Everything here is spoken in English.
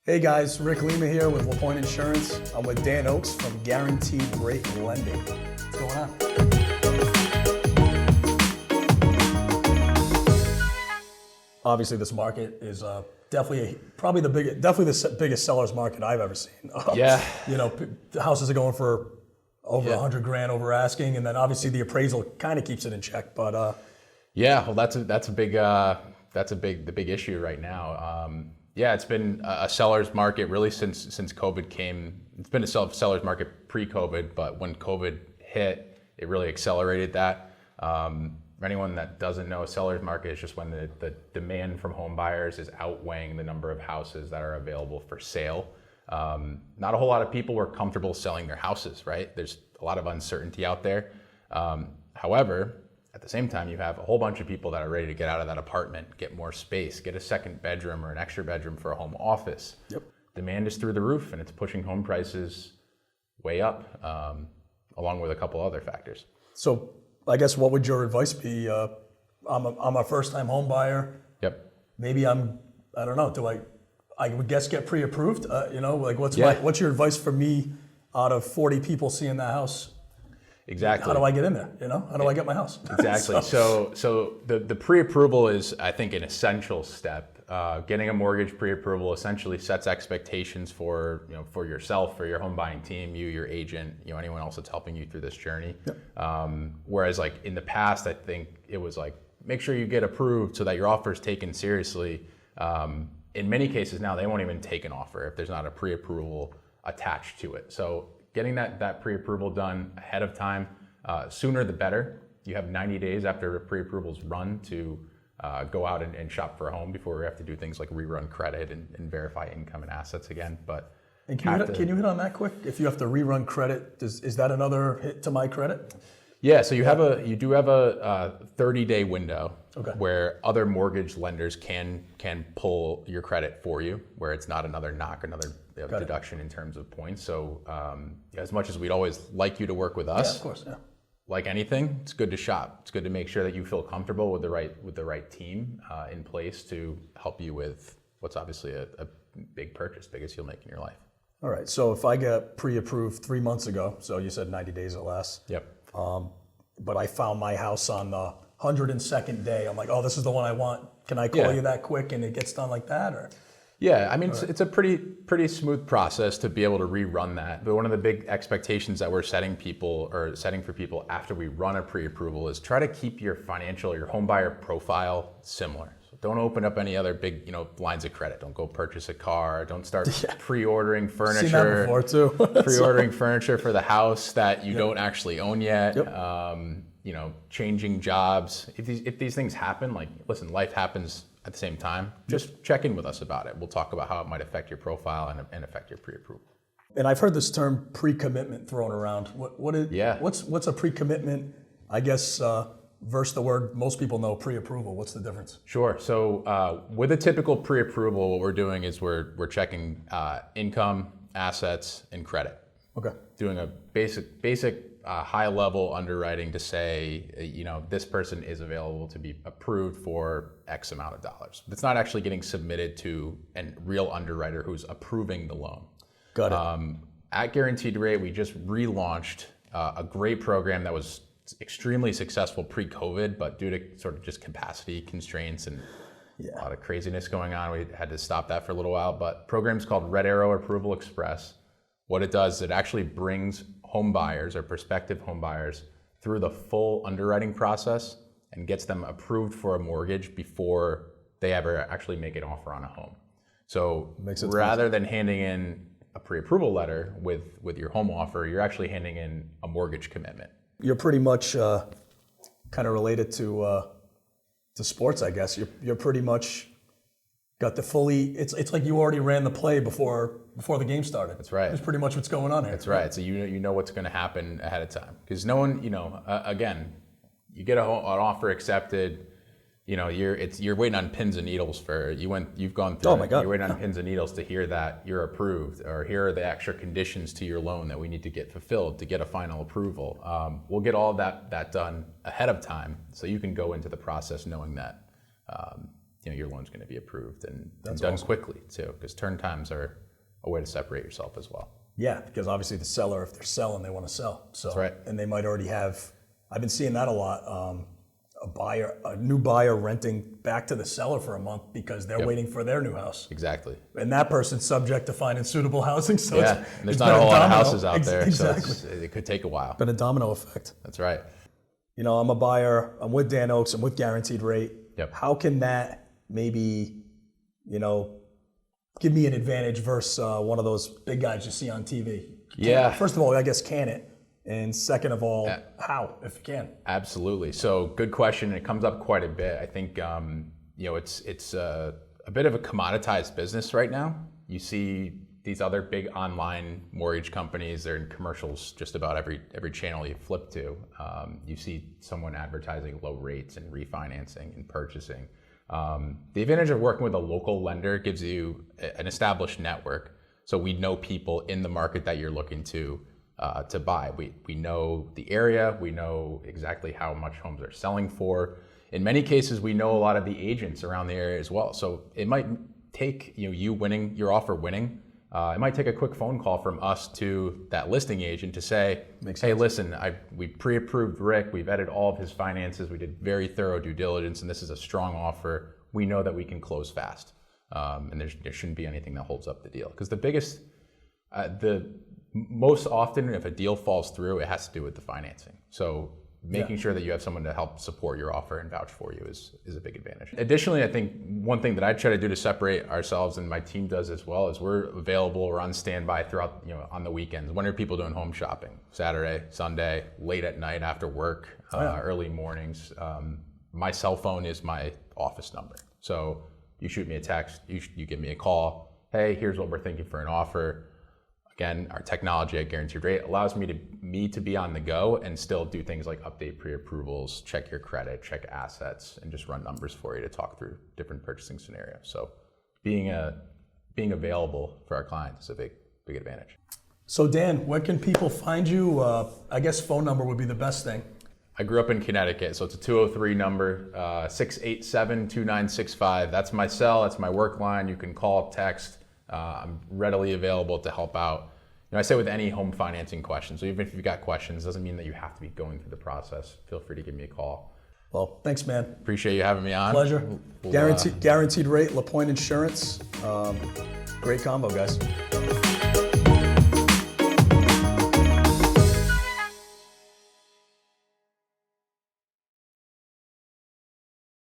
Hey guys, Rick Lima here with LaPointe Insurance. I'm with Dan Oakes from Guaranteed Rate Lending. What's going on? Obviously, this market is probably the biggest seller's market I've ever seen. Yeah. The houses are going for over $100,000 over asking, and then obviously the appraisal kind of keeps it in check. But well, that's a big issue right now. It's been a seller's market really since COVID came. It's been a seller's market pre-COVID, but when COVID hit, it really accelerated that. For anyone that doesn't know, a seller's market is just when the demand from home buyers is outweighing the number of houses that are available for sale. Not a whole lot of people were comfortable selling their houses, right? There's a lot of uncertainty out there. However, at the same time, you have a whole bunch of people that are ready to get out of that apartment, get more space, get a second bedroom or an extra bedroom for a home office. Yep. Demand is through the roof, and it's pushing home prices way up, along with a couple other factors. So I guess what would your advice be? I'm a first-time home buyer. Yep. Maybe I don't know. I would guess get pre-approved. What's your advice for me out of 40 people seeing that house? Exactly. How do I get in there? How do I get my house? Exactly. So the pre-approval is, I think, an essential step. Getting a mortgage pre-approval essentially sets expectations for yourself, for your home buying team, your agent, anyone else that's helping you through this journey. Yep. Whereas like in the past, I think it was like, make sure you get approved so that your offer is taken seriously. In many cases now, they won't even take an offer if there's not a pre-approval attached to it. So getting that pre-approval done ahead of time, sooner the better. You have 90 days after a pre-approval's run to go out and shop for a home before we have to do things like rerun credit and verify income and assets again. Can you hit on that quick? If you have to rerun credit, is that another hit to my credit? Yeah, so you do have a 30-day window where other mortgage lenders can pull your credit for you, where it's not another deduction in terms of points. So as much as we'd always like you to work with us, of course, like anything, it's good to shop. It's good to make sure that you feel comfortable with the right team in place to help you with what's obviously a big purchase, biggest you'll make in your life. All right, so if I get pre-approved 3 months ago, so you said 90 days or less. Yep. But I found my house on the 102nd day. I'm like, oh, this is the one I want. Can I call you that quick and it gets done like that? Or? Yeah, I mean, it's a pretty smooth process to be able to rerun that. But one of the big expectations that we're setting for people after we run a pre-approval is try to keep your home buyer profile similar. So don't open up any other big, lines of credit. Don't go purchase a car. Don't start pre-ordering furniture. Seen that before too. Pre-ordering furniture for the house that you don't actually own yet. Yep. Changing jobs. If these things happen, listen, life happens at the same time. Just check in with us about it. We'll talk about how it might affect your profile and affect your pre-approval. And I've heard this term pre-commitment thrown around. What's a pre-commitment? I guess versus the word most people know, pre-approval. What's the difference? Sure. So with a typical pre-approval, what we're doing is we're checking income, assets, and credit. Okay. Doing a basic high-level underwriting to say, this person is available to be approved for X amount of dollars. It's not actually getting submitted to a real underwriter who's approving the loan. Got it. At Guaranteed Rate, we just relaunched a great program that was extremely successful pre-COVID, but due to sort of just capacity constraints and a lot of craziness going on, we had to stop that for a little while. But program's called Red Arrow Approval Express. What it does, it actually brings home buyers or prospective home buyers through the full underwriting process and gets them approved for a mortgage before they ever actually make an offer on a home. So rather than handing in a pre-approval letter with your home offer, you're actually handing in a mortgage commitment. You're pretty much kind of related to sports, I guess. You're pretty much got the it's like you already ran the play before the game started. That's right. That's pretty much what's going on here. That's right. So you know what's going to happen ahead of time, because no one, again, you get an offer accepted, you're waiting on pins and needles you've gone through. Oh my God. You're waiting on pins and needles to hear that you're approved, or here are the extra conditions to your loan that we need to get fulfilled to get a final approval. We'll get all that done ahead of time, so you can go into the process knowing that your loan's going to be approved and done quickly too, because turn times are a way to separate yourself as well. Yeah, because obviously the seller, if they're selling, they want to sell. So, That's right. And they might already have, I've been seeing that a lot, a new buyer renting back to the seller for a month because they're waiting for their new house. Exactly. And that person's subject to finding suitable housing. So Yeah, and there's not a whole lot of houses out there, Exactly. so it could take a while. Been a domino effect. That's right. I'm a buyer, I'm with Dan Oaks, I'm with Guaranteed Rate. Yep. How can that maybe, give me an advantage versus one of those big guys you see on TV? First of all, I guess, can it? And second of all, how, if you can? Absolutely. So good question. It comes up quite a bit. I think, it's a bit of a commoditized business right now. You see these other big online mortgage companies, they're in commercials just about every channel you flip to. You see someone advertising low rates and refinancing and purchasing. The advantage of working with a local lender gives you an established network. So we know people in the market that you're looking to buy. We know the area, we know exactly how much homes are selling for. In many cases, we know a lot of the agents around the area as well. So it might take you winning, your offer winning. It might take a quick phone call from us to that listing agent to say, hey, listen, we pre-approved Rick, we vetted all of his finances, we did very thorough due diligence, and this is a strong offer. We know that we can close fast. And there shouldn't be anything that holds up the deal. Because most often, if a deal falls through, it has to do with the financing. So making sure that you have someone to help support your offer and vouch for you is a big advantage. Additionally, I think one thing that I try to do to separate ourselves, and my team does as well, is we're available or on standby throughout, on the weekends. When are people doing home shopping? Saturday, Sunday, late at night after work, early mornings. My cell phone is my office number. So you shoot me a text, you give me a call. Hey, here's what we're thinking for an offer. Again, our technology at Guaranteed Rate allows me to be on the go and still do things like update pre-approvals, check your credit, check assets, and just run numbers for you to talk through different purchasing scenarios. So being available for our clients is a big advantage. So Dan, where can people find you? I guess phone number would be the best thing. I grew up in Connecticut, so it's a 203 number, 687-2965. That's my cell, that's my work line. You can call, text. I'm readily available to help out. I say with any home financing questions, so even if you've got questions, doesn't mean that you have to be going through the process. Feel free to give me a call. Well, thanks, man. Appreciate you having me on. Pleasure. Guaranteed Rate, LaPointe Insurance. Great combo, guys.